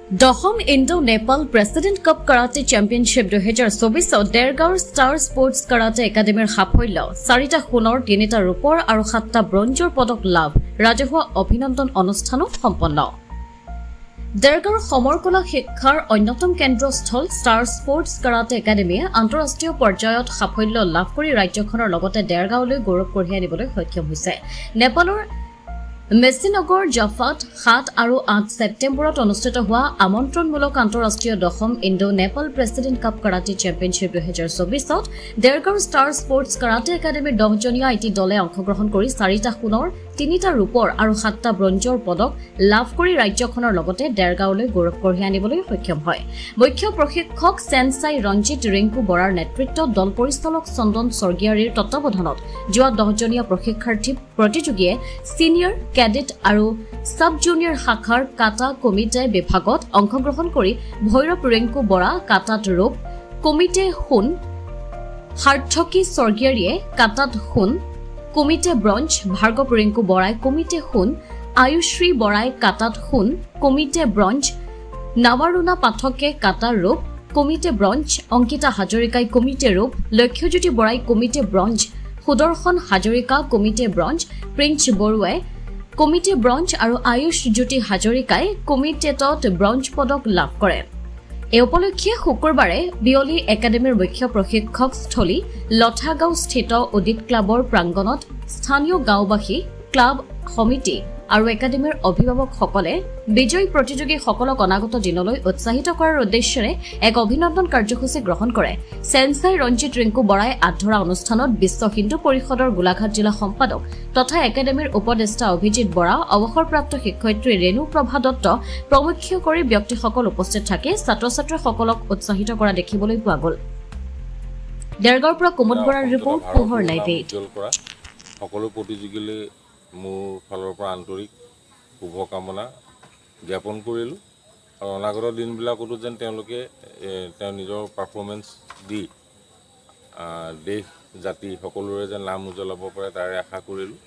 দশম Indo Nepal president cup karate championship 2024 দেৰগাঁৱৰ star sports karate একাডেমীৰ সাফল্য 4টা সোণৰ 3টা ৰূপৰ আৰু 7টা ব্ৰঞ্জৰ পদক লাভ ৰাজহুৱা অভিনন্দন অনুষ্ঠানো সম্পন্ন দেৰগাঁৱৰ সমৰকলা শিক্ষাৰ অন্যতম কেন্দ্ৰস্থল ষ্টাৰ স্পৰ্টছ কাৰাটে একাডেমীয়ে আন্তঃৰাষ্ট্ৰীয় পৰ্যায়ত সাফল্য লাভ কৰি ৰাজ্যখনৰ লগতে দেৰগাঁৱলৈ গৌৰৱ কঢ়িয়াই আনিবলৈ সক্ষম হৈছে নেপালৰ মেছিনগৰ জাফাত 7 আৰু 8 ছেপ্টেম্বৰত অনুষ্ঠিত হোৱা আমন্ত্ৰণমূলক আন্তঃৰাষ্ট্ৰীয় দশম Indo Nepal president cup karate championship 2024 দেৰগাঁৱৰ ষ্টাৰ স্পৰ্টছ কাৰাটে একাডেমীৰ 10জনীয়া আইটি দলে অংশগ্ৰহণ কৰি 4টা সোণৰ 3টা ৰূপৰ আৰু 7টা ব্ৰঞ্জৰ পদক লাভ কৰি ৰাজ্যখনৰ লগতে দেৰগাঁৱলৈ গৌৰৱ কঢ়িয়াই আনিবলৈ সক্ষম হয় মুখ্য প্ৰশিক্ষক সেনসাই ৰঞ্জিত ৰিংকু বৰাৰ নেতৃত্বত দল পৰিচালক চন্দন স্বৰ্গীয়াৰীৰ তত্ত্বাৱধানত যোৱা 10জনীয়া প্ৰশিক্ষাৰ্থী প্ৰতিযোগীয়ে সিনিয়ৰ কেডেট আৰু সাব জুনিয়ৰ শাখাৰ কাটা কমিটে বিভাগত অংশগ্ৰহণ কৰি ভৈৰৱ ৰিংকু বৰা কাটাত ৰূপ কমিটে সোণ হাৰ্থকী স্বৰ্গীয়াৰীয়ে কাটাত সোণ কমিটে ব্ৰঞ্জ ভাৰ্গৱ ৰিংকু বৰাই কমিটে সোণ আয়ুশ্ৰী বৰাই কাটাত সোণ কমিটে ব্ৰঞ্জ নাৱাৰুণা পাঠকে কাটা ৰূপ কমিটে ব্ৰঞ্জ অংকিতা হাজৰিকাই কমিটে ৰূপ লক্ষ্যজ্যোতি বৰাই কমিটে ব্ৰঞ্জ সুদৰ্শন হাজৰিকা কমিটে ব্ৰঞ্জ প্ৰিন্স বৰুৱাই কমিটে ব্ৰঞ্জ আৰু আয়ুষ জ্যোতি হাজৰিকাই কমিটেটত ব্ৰঞ্জ পদক লাভ কৰে এই উপলক্ষে শুকুৰবাৰে বিয়লি একাডেমীৰ মুখ্য প্ৰশিক্ষক স্থলী লঠাগাঁও স্থিত উদিত ক্লাবৰ প্ৰাংগণত স্থানীয় গাঁওবাসী ক্লাব সমিতি আৰু একাডেমীৰ অভিভাৱকসকলে বিজয়ী প্ৰতিযোগীসকলক অনাগত দিনলৈ উৎসাহিত কৰাৰ উদ্দেশ্যেৰে এক অভিনন্দন কাৰ্যসূচী গ্ৰহণ কৰে সেনসাই ৰঞ্জিত ৰিংকু বৰাই আধৰা অনুষ্ঠানত বিশ্ব হিন্দু পৰিষদৰ গোলাঘাট জিলা সম্পাদক তথা একাডেমীৰ উপদেষ্টা অভিজিত বৰা অৱসৰপ্ৰাপ্ত শিক্ষয়িত্ৰী ৰেণু প্ৰভা দত্ত প্ৰমুখ কৰি ব্যক্তিসকল উপস্থিত থাকে ছাত্ৰ-ছাত্ৰীসকলক উৎসাহিত কৰা দেখিবলৈ পোৱা গ'ল দেৰগাঁৱৰ পৰা কুমুদ বৰাৰ ৰিপৰ্ট পোহৰ লাইভ 8 সকলো প্ৰতিযোগীলৈ মোৰ ফালৰ পৰা আন্তৰিক শুভকামনা জ্ঞাপন কৰিলোঁ আৰু অনাগত দিনবিলাকতো যেন তেওঁলোকে নিজৰ পাৰফৰ্মেঞ্চ দি দেশ জাতি সকলোৰে যেন নাম উজ্বলাব পাৰে তাৰে আশা কৰিলোঁ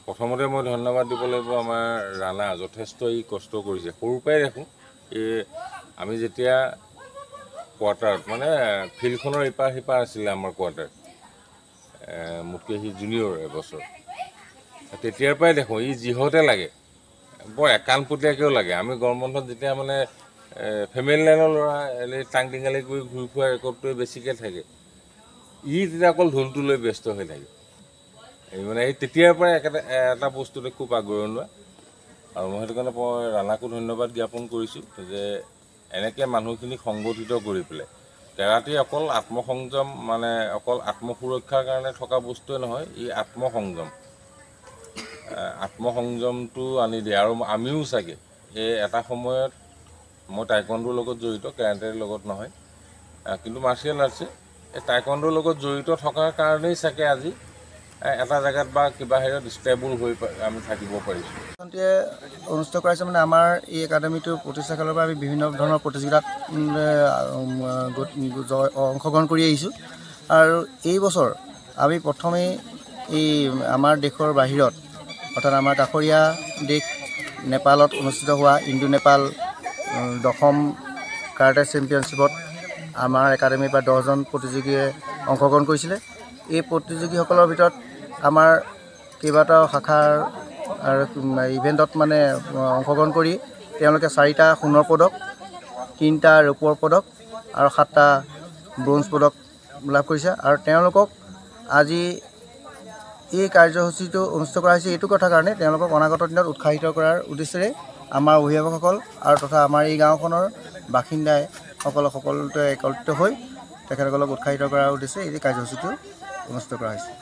প্ৰথমতে মই ধন্যবাদ দিব লাগিব আমাৰ ৰাণা যথেষ্ট কষ্ট কৰিছে সৰুৰ পৰাই দেখোঁ আমি যেতিয়া কোৱাৰ্টাৰত মানে ফিল্ডখনৰ ইপাৰ সিপাৰ আছিলে আমাৰ কোৱাৰ্টাৰ মোতকৈ সি জুনিয়ৰ এবছৰ তেতিয়াৰ পৰাই দেখোঁ যিহতে লাগে বৰ একাণপতীয়াকৈও লাগে আমি গৰম বন্ধত যেতিয়া মানে ফেমিলি লাইনৰ ল'ৰা এনেই টাং টিঙালি কৰি ঘূৰি ফুৰা ৰেকৰ্ডটোৱে বেছিকৈ থাকে তেতিয়া অকল ঢোলটো লৈ ব্যস্ত হৈ থাকে মানে এই তেতিয়াৰ পৰাই এটা বস্তুতে খুব আগ্ৰহণোৱা আৰু মই সেইটো কাৰণে মই ৰাণাকো ধন্যবাদ জ্ঞাপন কৰিছোঁ যে এনেকৈ মানুহখিনিক সংগঠিত কৰি পেলাই কেৰাটে অকল আত্মসংযম মানে অকল আত্মসুৰক্ষাৰ কাৰণে থকা বস্তুৱে নহয় আত্মসংযমটো আনি দিয়ে আৰু আমিও চাগে এই এটা সময়ত মই টাইকোৱাণ্ডোৰ লগত জড়িত কেৰাটেৰ লগত নহয় কিন্তু মাৰ্চিয়েল আৰ্টছে এই টাইকোৱাণ্ডোৰ লগত জড়িত থকাৰ কাৰণেই চাগে আজি এটা জেগাত বা কিবা হেৰিত ষ্টেবল হৈ আমি থাকিব পাৰিছোঁ অনুষ্ঠিত কৰাইছে মানে আমাৰ এই একাডেমীটোৰ প্ৰতিষ্ঠা কালৰ পৰা আমি বিভিন্ন ধৰণৰ প্ৰতিযোগিতাত অংশগ্ৰহণ কৰি আহিছোঁ আৰু এই বছৰ আমি প্ৰথমেই এই আমাৰ দেশৰ বাহিৰত অৰ্থাৎ আমাৰ কাষৰীয়া দেশ নেপালত অনুষ্ঠিত হোৱা ইণ্ডো নেপাল দশম কাৰাটে চেম্পিয়নশ্বিপত আমাৰ একাডেমীৰ পৰা 10জন প্ৰতিযোগীয়ে অংশগ্ৰহণ কৰিছিলে এই প্ৰতিযোগীসকলৰ ভিতৰত আমাৰ কেইবাটাও শাখাৰ আৰু ইভেণ্টত মানে অংশগ্ৰহণ কৰি তেওঁলোকে 4টা সোণৰ পদক 3টা ৰূপৰ পদক আৰু 7টা ব্ৰঞ্জ পদক লাভ কৰিছে আৰু তেওঁলোকক আজি এই কাৰ্যসূচীটো অনুষ্ঠিত কৰা হৈছে এইটো কথা কাৰণে তেওঁলোকক অনাগত দিনত উৎসাহিত কৰাৰ উদ্দেশ্যেৰে আমাৰ অভিভাৱকসকল আৰু তথা আমাৰ এই গাঁওখনৰ বাসিন্দাই সকলোৱে একত্ৰিত হৈ তেখেতসকলক উৎসাহিত কৰাৰ উদ্দেশ্যে এই কাৰ্যসূচীটো অনুষ্ঠিত কৰা হৈছে